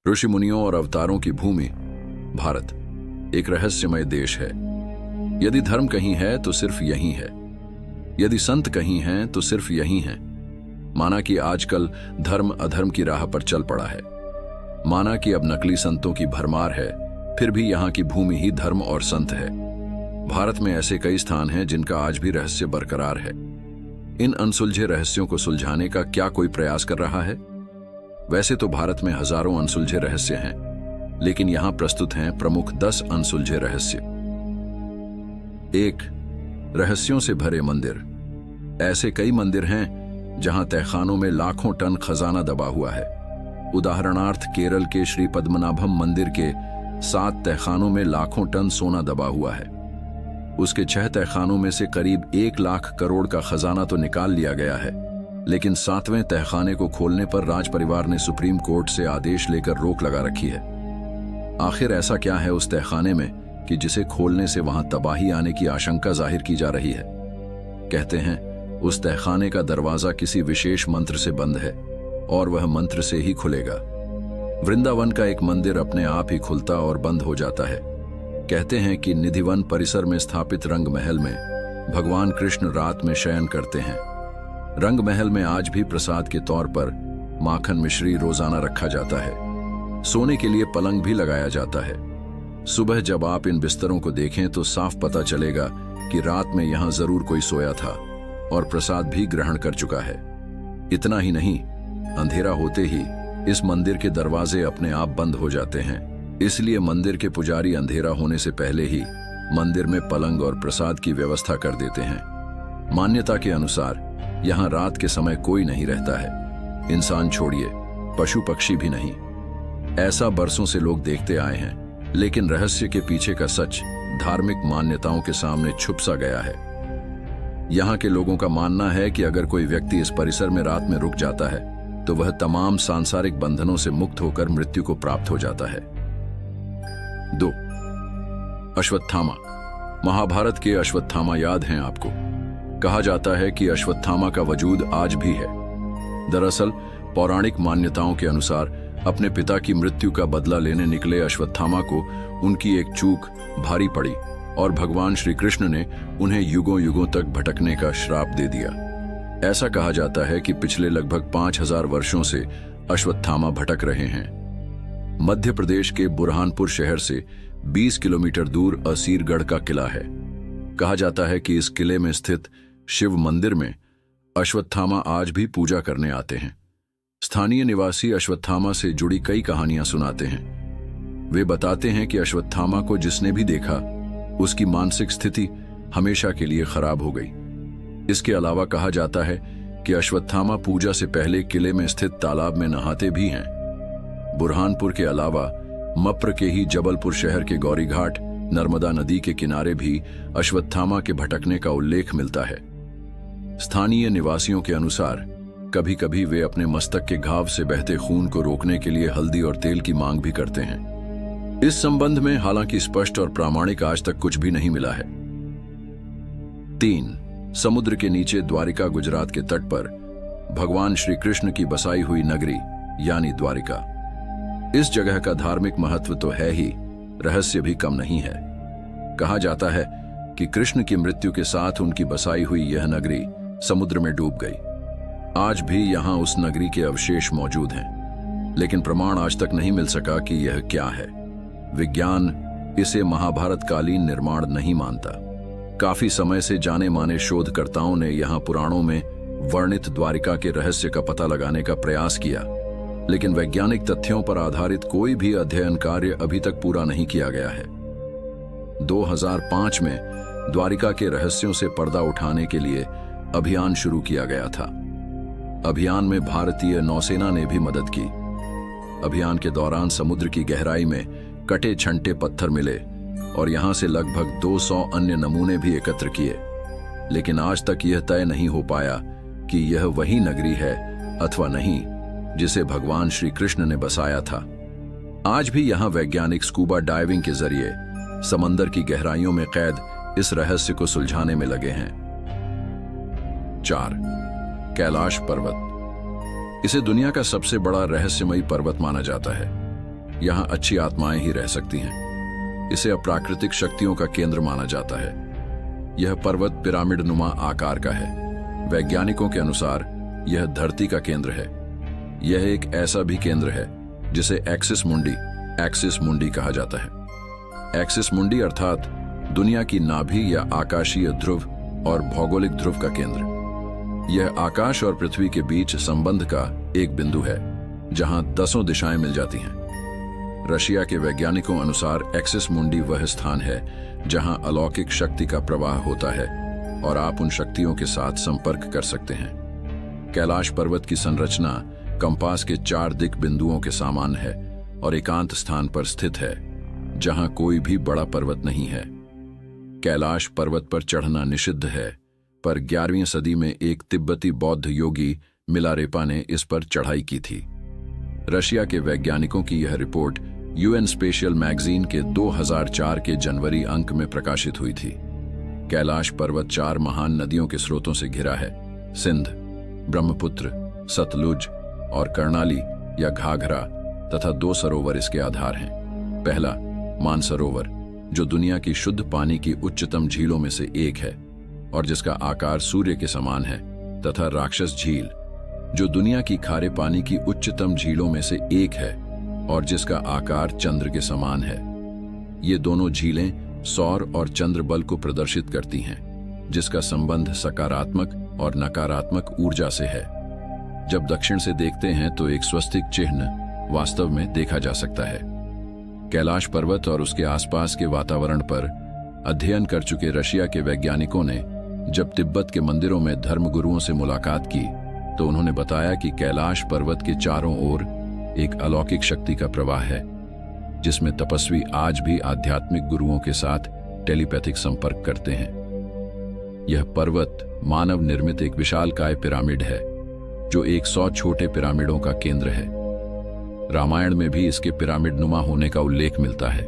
ऋषि मुनियों और अवतारों की भूमि भारत एक रहस्यमय देश है। यदि धर्म कहीं है तो सिर्फ यहीं है, यदि संत कहीं हैं तो सिर्फ यहीं हैं। माना कि आजकल धर्म अधर्म की राह पर चल पड़ा है, माना कि अब नकली संतों की भरमार है, फिर भी यहाँ की भूमि ही धर्म और संत है। भारत में ऐसे कई स्थान हैं जिनका आज भी रहस्य बरकरार है। इन अनसुलझे रहस्यों को सुलझाने का क्या कोई प्रयास कर रहा है? वैसे तो भारत में हजारों अनसुलझे रहस्य हैं, लेकिन यहां प्रस्तुत हैं प्रमुख 10 अनसुलझे रहस्य। 1. रहस्यों से भरे मंदिर। ऐसे कई मंदिर हैं जहां तहखानों में लाखों टन खजाना दबा हुआ है। उदाहरणार्थ केरल के श्री पद्मनाभम मंदिर के 7 तहखानों में लाखों टन सोना दबा हुआ है। उसके 6 तहखानों में से करीब 1 लाख करोड़ का खजाना तो निकाल लिया गया है, लेकिन 7वें तहखाने को खोलने पर राज परिवार ने सुप्रीम कोर्ट से आदेश लेकर रोक लगा रखी है। आखिर ऐसा क्या है उस तहखाने में कि जिसे खोलने से वहां तबाही आने की आशंका जाहिर की जा रही है? कहते हैं उस तहखाने का दरवाजा किसी विशेष मंत्र से बंद है और वह मंत्र से ही खुलेगा। वृंदावन का एक मंदिर अपने आप ही खुलता और बंद हो जाता है। कहते हैं कि निधिवन परिसर में स्थापित रंग महल में भगवान कृष्ण रात में शयन करते हैं। रंग महल में आज भी प्रसाद के तौर पर माखन मिश्री रोजाना रखा जाता है। सोने के लिए पलंग भी लगाया जाता है। सुबह जब आप इन बिस्तरों को देखें तो साफ पता चलेगा कि रात में यहां जरूर कोई सोया था और प्रसाद भी ग्रहण कर चुका है। इतना ही नहीं, अंधेरा होते ही इस मंदिर के दरवाजे अपने आप बंद हो जाते हैं। इसलिए मंदिर के पुजारी अंधेरा होने से पहले ही मंदिर में पलंग और प्रसाद की व्यवस्था कर देते हैं। मान्यता के अनुसार यहां रात के समय कोई नहीं रहता है, इंसान छोड़िए पशु पक्षी भी नहीं। ऐसा बरसों से लोग देखते आए हैं, लेकिन रहस्य के पीछे का सच धार्मिक मान्यताओं के सामने छुप सा गया है। यहां के लोगों का मानना है कि अगर कोई व्यक्ति इस परिसर में रात में रुक जाता है तो वह तमाम सांसारिक बंधनों से मुक्त होकर मृत्यु को प्राप्त हो जाता है। 2. अश्वत्थामा। महाभारत के अश्वत्थामा याद हैं आपको? कहा जाता है कि अश्वत्थामा का वजूद आज भी है। दरअसल पौराणिक मान्यताओं के अनुसार अपने पिता की मृत्यु का बदला लेने निकले अश्वत्थामा को उनकी एक चूक भारी पड़ी और भगवान श्री कृष्ण ने उन्हें युगों युगों तक भटकने का श्राप दे दिया। ऐसा कहा जाता है कि पिछले लगभग 5000 वर्षों से अश्वत्थामा भटक रहे हैं। मध्य प्रदेश के बुरहानपुर शहर से 20 किलोमीटर दूर असीरगढ़ का किला है। कहा जाता है कि इस किले में स्थित शिव मंदिर में अश्वत्थामा आज भी पूजा करने आते हैं। स्थानीय निवासी अश्वत्थामा से जुड़ी कई कहानियां सुनाते हैं। वे बताते हैं कि अश्वत्थामा को जिसने भी देखा उसकी मानसिक स्थिति हमेशा के लिए खराब हो गई। इसके अलावा कहा जाता है कि अश्वत्थामा पूजा से पहले किले में स्थित तालाब में नहाते भी हैं। बुरहानपुर के अलावा मप्र के ही जबलपुर शहर के गौरी घाट नर्मदा नदी के किनारे भी अश्वत्थामा के भटकने का उल्लेख मिलता है। स्थानीय निवासियों के अनुसार कभी कभी वे अपने मस्तक के घाव से बहते खून को रोकने के लिए हल्दी और तेल की मांग भी करते हैं। इस संबंध में हालांकि स्पष्ट और प्रामाणिक आज तक कुछ भी नहीं मिला है। 3. समुद्र के नीचे द्वारिका गुजरात के तट पर भगवान श्री कृष्ण की बसाई हुई नगरी यानी द्वारिका। इस जगह का धार्मिक महत्व तो है ही, रहस्य भी कम नहीं है। कहा जाता है कि कृष्ण की मृत्यु के साथ उनकी बसाई हुई यह नगरी समुद्र में डूब गई। आज भी यहां उस नगरी के अवशेष मौजूद हैं, लेकिन प्रमाण आज तक नहीं मिल सका कि यह क्या है। विज्ञान इसे महाभारत कालीन निर्माण नहीं मानता। काफी समय से जाने माने शोधकर्ताओं ने यहां पुराणों में वर्णित द्वारिका के रहस्य का पता लगाने का प्रयास किया, लेकिन वैज्ञानिक तथ्यों पर आधारित कोई भी अध्ययन कार्य अभी तक पूरा नहीं किया गया है। 2005 में द्वारिका के रहस्यों से पर्दा उठाने के लिए अभियान शुरू किया गया था। अभियान में भारतीय नौसेना ने भी मदद की। अभियान के दौरान समुद्र की गहराई में कटे छंटे पत्थर मिले और यहां से लगभग 200 अन्य नमूने भी एकत्र किए, लेकिन आज तक यह तय नहीं हो पाया कि यह वही नगरी है अथवा नहीं जिसे भगवान श्री कृष्ण ने बसाया था। आज भी यहां वैज्ञानिक स्कूबा डाइविंग के जरिए समंदर की गहराइयों में कैद इस रहस्य को सुलझाने में लगे हैं। 4. कैलाश पर्वत। इसे दुनिया का सबसे बड़ा रहस्यमयी पर्वत माना जाता है। यहाँ अच्छी आत्माएं ही रह सकती हैं। इसे अप्राकृतिक शक्तियों का केंद्र माना जाता है। यह पर्वत पिरामिड नुमा आकार का है। वैज्ञानिकों के अनुसार यह धरती का केंद्र है। यह एक ऐसा भी केंद्र है जिसे एक्सिस मुंडी कहा जाता है। एक्सिस मुंडी अर्थात दुनिया की नाभि या आकाशीय ध्रुव और भौगोलिक ध्रुव का केंद्र। यह आकाश और पृथ्वी के बीच संबंध का एक बिंदु है जहां 10 दिशाएं मिल जाती हैं। रशिया के वैज्ञानिकों अनुसार एक्सिस मुंडी वह स्थान है जहां अलौकिक शक्ति का प्रवाह होता है और आप उन शक्तियों के साथ संपर्क कर सकते हैं। कैलाश पर्वत की संरचना कंपास के 4 दिक बिंदुओं के समान है और एकांत स्थान पर स्थित है जहां कोई भी बड़ा पर्वत नहीं है। कैलाश पर्वत पर चढ़ना निषिद्ध है, पर 11वीं सदी में एक तिब्बती बौद्ध योगी मिलारेपा ने इस पर चढ़ाई की थी। रशिया के वैज्ञानिकों की यह रिपोर्ट यूएन स्पेशियल मैगजीन के 2004 के जनवरी अंक में प्रकाशित हुई थी। कैलाश पर्वत 4 महान नदियों के स्रोतों से घिरा है: सिंध, ब्रह्मपुत्र, सतलुज और कर्णाली या घाघरा, तथा 2 सरोवर इसके आधार हैं। पहला, मानसरोवर, जो दुनिया की शुद्ध पानी की उच्चतम झीलों में से एक है और जिसका आकार सूर्य के समान है, तथा राक्षस झील, जो दुनिया की खारे पानी की उच्चतम झीलों में से एक है और जिसका आकार चंद्र के समान है। ये दोनों झीलें सौर और चंद्र बल को प्रदर्शित करती हैं, जिसका संबंध सकारात्मक और नकारात्मक ऊर्जा से है। जब दक्षिण से देखते हैं तो एक स्वस्तिक चिन्ह वास्तव में देखा जा सकता है। कैलाश पर्वत और उसके आसपास के वातावरण पर अध्ययन कर चुके रशिया के वैज्ञानिकों ने जब तिब्बत के मंदिरों में धर्मगुरुओं से मुलाकात की तो उन्होंने बताया कि कैलाश पर्वत के चारों ओर एक अलौकिक शक्ति का प्रवाह है, जिसमें तपस्वी आज भी आध्यात्मिक गुरुओं के साथ टेलीपैथिक संपर्क करते हैं। यह पर्वत मानव निर्मित एक विशालकाय पिरामिड है, जो 100 छोटे पिरामिडों का केंद्र है। रामायण में भी इसके पिरामिड नुमा होने का उल्लेख मिलता है।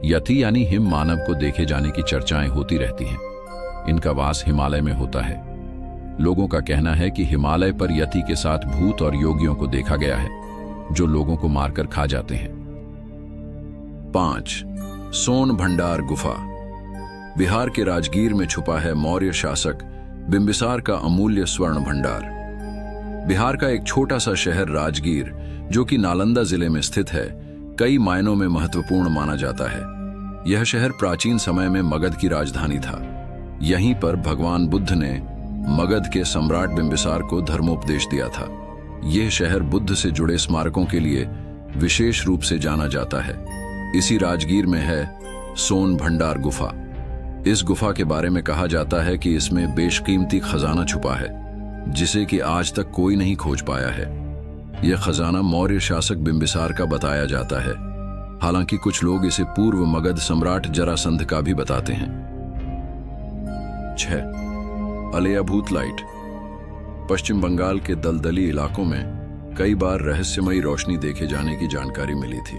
यति यानी हिम मानव को देखे जाने की चर्चाएं होती रहती हैं। इनका वास हिमालय में होता है। लोगों का कहना है कि हिमालय पर यति के साथ भूत और योगियों को देखा गया है, जो लोगों को मारकर खा जाते हैं। 5. सोन भंडार गुफा। बिहार के राजगीर में छुपा है मौर्य शासक बिंबिसार का अमूल्य स्वर्ण भंडार। बिहार का एक छोटा सा शहर राजगीर, जो कि नालंदा जिले में स्थित है, कई मायनों में महत्वपूर्ण माना जाता है। यह शहर प्राचीन समय में मगध की राजधानी था। यहीं पर भगवान बुद्ध ने मगध के सम्राट बिंबिसार को धर्मोपदेश दिया था। यह शहर बुद्ध से जुड़े स्मारकों के लिए विशेष रूप से जाना जाता है। इसी राजगीर में है सोन भंडार गुफा। इस गुफा के बारे में कहा जाता है कि इसमें बेशकीमती खजाना छुपा है, जिसे कि आज तक कोई नहीं खोज पाया है। यह खजाना मौर्य शासक बिंबिसार का बताया जाता है, हालांकि कुछ लोग इसे पूर्व मगध सम्राट जरासंध का भी बताते हैं। 6. अलियाभूत लाइट। पश्चिम बंगाल के दलदली इलाकों में कई बार रहस्यमयी रोशनी देखे जाने की जानकारी मिली थी।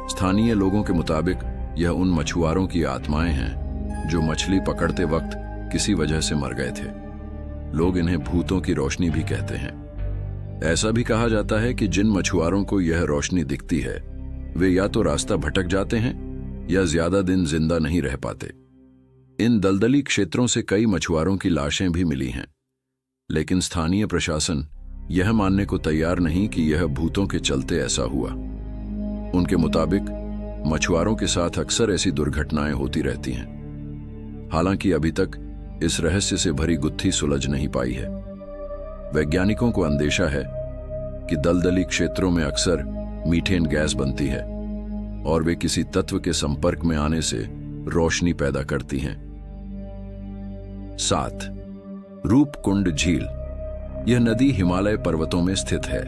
स्थानीय लोगों के मुताबिक यह उन मछुआरों की आत्माएं हैं जो मछली पकड़ते वक्त किसी वजह से मर गए थे। लोग इन्हें भूतों की रोशनी भी कहते हैं। ऐसा भी कहा जाता है कि जिन मछुआरों को यह रोशनी दिखती है, वे या तो रास्ता भटक जाते हैं या ज्यादा दिन जिंदा नहीं रह पाते। इन दलदली क्षेत्रों से कई मछुआरों की लाशें भी मिली हैं, लेकिन स्थानीय प्रशासन यह मानने को तैयार नहीं कि यह भूतों के चलते ऐसा हुआ। उनके मुताबिक मछुआरों के साथ अक्सर ऐसी दुर्घटनाएं होती रहती हैं। हालांकि अभी तक इस रहस्य से भरी गुत्थी सुलझ नहीं पाई है। वैज्ञानिकों को अंदेशा है कि दलदली क्षेत्रों में अक्सर मीथेन गैस बनती है और वे किसी तत्व के संपर्क में आने से रोशनी पैदा करती हैं। 7. रूपकुंड झील। यह नदी हिमालय पर्वतों में स्थित है।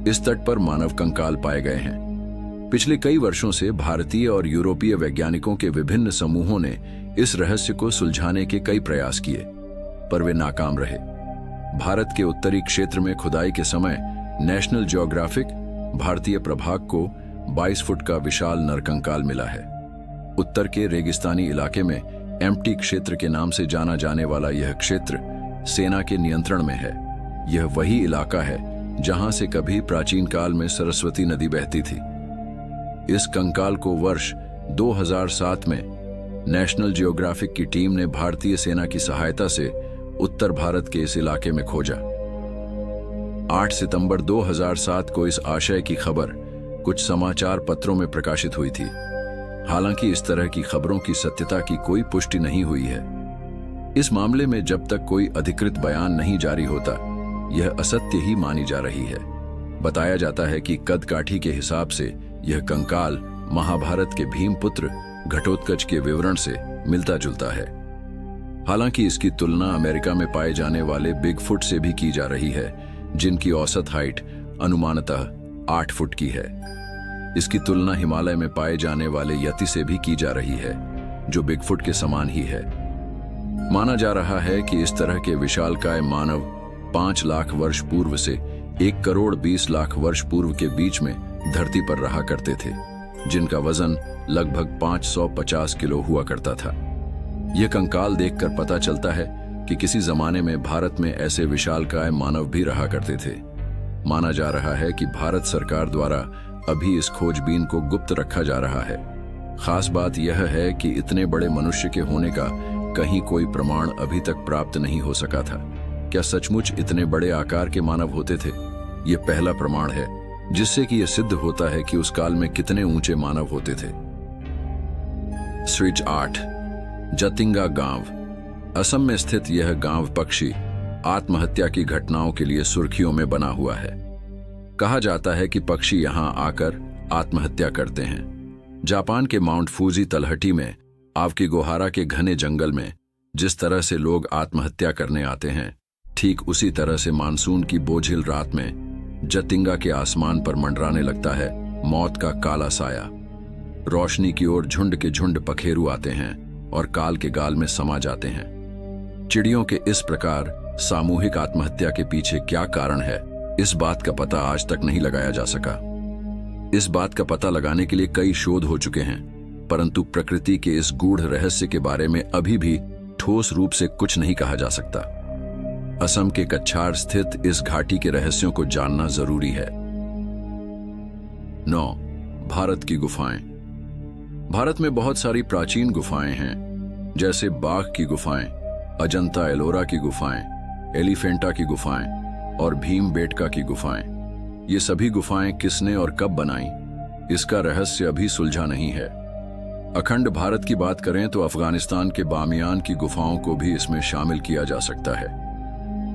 इस तट पर मानव कंकाल पाए गए हैं। पिछले कई वर्षों से भारतीय और यूरोपीय वैज्ञानिकों के विभिन्न समूहों ने इस रहस्य को सुलझाने के कई प्रयास किए, पर वे नाकाम रहे। भारत के उत्तरी क्षेत्र में खुदाई के समय नेशनल ज्योग्राफिक भारतीय प्रभाग को 22 फुट का विशाल नरकंकाल मिला है। उत्तर के रेगिस्तानी इलाके में एम्प्टी क्षेत्र के नाम से जाना जाने वाला यह क्षेत्र सेना के नियंत्रण में है। यह वही इलाका है जहां से कभी प्राचीन काल में सरस्वती नदी बहती थी। इस कंकाल को वर्ष 2007 में नेशनल जियोग्राफिक की टीम ने भारतीय सेना की सहायता से उत्तर भारत के इस इलाके में खोजा। 8 सितंबर 2007 को इस आशय की खबर कुछ समाचार पत्रों में प्रकाशित हुई थी। हालांकि इस तरह की खबरों की सत्यता की कोई पुष्टि नहीं हुई है। इस मामले में जब तक कोई अधिकृत बयान नहीं जारी होता, यह असत्य ही मानी जा रही है। बताया जाता है कि कद काठी के हिसाब से यह कंकाल महाभारत के भीमपुत्र घटोत्कच के विवरण से मिलता जुलता है। हालांकि इसकी तुलना अमेरिका में पाए जाने वाले बिगफुट से भी की जा रही है, जिनकी औसत हाइट अनुमानतः 8 फुट की है। इसकी तुलना हिमालय में पाए जाने वाले यति से भी की जा रही है, जो बिगफुट के समान ही है। माना जा रहा है कि इस तरह के विशालकाय मानव 5 लाख वर्ष पूर्व से 1 करोड़ 20 लाख वर्ष पूर्व के बीच में धरती पर रहा करते थे, जिनका वजन लगभग 550 किलो हुआ करता था। यह कंकाल देखकर पता चलता है कि किसी जमाने में भारत में ऐसे विशालकाय मानव भी रहा करते थे। माना जा रहा है कि भारत सरकार द्वारा अभी इस खोजबीन को गुप्त रखा जा रहा है। खास बात यह है कि इतने बड़े मनुष्य के होने का कहीं कोई प्रमाण अभी तक प्राप्त नहीं हो सका था। क्या सचमुच इतने बड़े आकार के मानव होते थे? यह पहला प्रमाण है जिससे कि यह सिद्ध होता है कि उस काल में कितने ऊंचे मानव होते थे। स्विच 8 जतिंगा गांव। असम में स्थित यह गांव पक्षी आत्महत्या की घटनाओं के लिए सुर्खियों में बना हुआ है। कहा जाता है कि पक्षी यहां आकर आत्महत्या करते हैं। जापान के माउंट फूजी तलहटी में आवकीगोहारा के घने जंगल में जिस तरह से लोग आत्महत्या करने आते हैं, ठीक उसी तरह से मानसून की बोझिल रात में जतिंगा के आसमान पर मंडराने लगता है मौत का काला साया। रोशनी की ओर झुंड के झुंड पखेरु आते हैं और काल के गाल में समा जाते हैं। चिड़ियों के इस प्रकार सामूहिक आत्महत्या के पीछे क्या कारण है, इस बात का पता आज तक नहीं लगाया जा सका। इस बात का पता लगाने के लिए कई शोध हो चुके हैं, परंतु प्रकृति के इस गूढ़ रहस्य के बारे में अभी भी ठोस रूप से कुछ नहीं कहा जा सकता। असम के कछार स्थित इस घाटी के रहस्यों को जानना जरूरी है। 9. भारत की गुफाएं। भारत में बहुत सारी प्राचीन गुफाएं हैं, जैसे बाघ की गुफाएं, अजंता एलोरा की गुफाएं, एलिफेंटा की गुफाएं और भीमबेटका की गुफाएं। ये सभी गुफाएं किसने और कब बनाई, इसका रहस्य अभी सुलझा नहीं है। अखंड भारत की बात करें तो अफगानिस्तान के बामियान की गुफाओं को भी इसमें शामिल किया जा सकता है।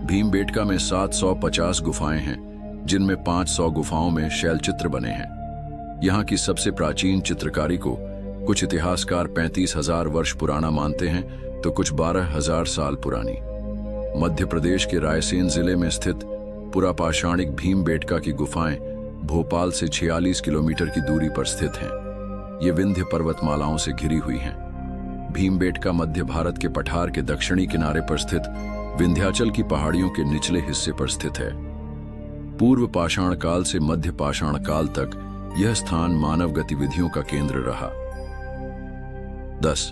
भीमबेटका में 750 गुफाएं हैं, जिनमें 500 गुफाओं में शैलचित्र बने हैं। यहाँ की सबसे प्राचीन चित्रकारी को कुछ इतिहासकार 35,000 वर्ष पुराना मानते हैं, तो कुछ 12,000 साल पुरानी। मध्य प्रदेश के रायसेन जिले में स्थित पुरापाषाणिक भीमबेटका की गुफाएं भोपाल से 46 किलोमीटर की दूरी पर स्थित हैं। ये विंध्य पर्वतमालाओं से घिरी हुई हैं। भीमबेटका मध्य भारत के पठार के दक्षिणी किनारे पर स्थित विंध्याचल की पहाड़ियों के निचले हिस्से पर स्थित है। पूर्व पाषाण काल से मध्य पाषाण काल तक यह स्थान मानव गतिविधियों का केंद्र रहा। 10.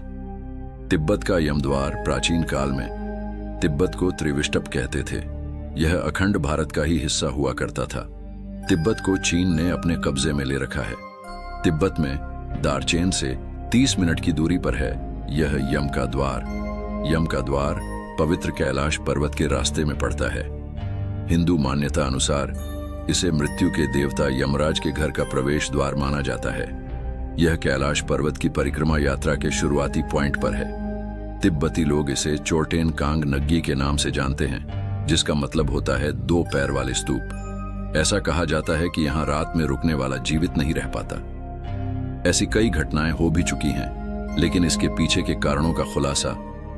तिब्बत का यमद्वार। प्राचीन काल में तिब्बत को त्रिविष्टप कहते थे। यह अखंड भारत का ही हिस्सा हुआ करता था। तिब्बत को चीन ने अपने कब्जे में ले रखा है। तिब्बत में दारचेन से 30 मिनट की दूरी पर है यह यम का द्वार। यम का द्वार पवित्र कैलाश पर्वत के रास्ते में पड़ता है। हिंदू मान्यता अनुसार इसे मृत्यु के देवता यमराज के घर का प्रवेश द्वार माना जाता है। यह कैलाश पर्वत की परिक्रमा यात्रा के शुरुआती पॉइंट पर है। तिब्बती लोग इसे चोटेन कांग नग्गी के नाम से जानते हैं, जिसका मतलब होता है 2 पैर वाले स्तूप। ऐसा कहा जाता है कि यहाँ रात में रुकने वाला जीवित नहीं रह पाता। ऐसी कई घटनाएं हो भी चुकी हैं, लेकिन इसके पीछे के कारणों का खुलासा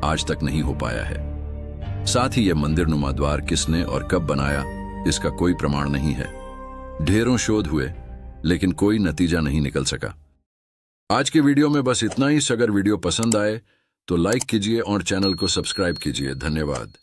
आज तक नहीं हो पाया है। साथ ही यह मंदिर नुमा द्वार किसने और कब बनाया, इसका कोई प्रमाण नहीं है। ढेरों शोध हुए, लेकिन कोई नतीजा नहीं निकल सका। आज के वीडियो में बस इतना ही। अगर वीडियो पसंद आए तो लाइक कीजिए और चैनल को सब्सक्राइब कीजिए। धन्यवाद।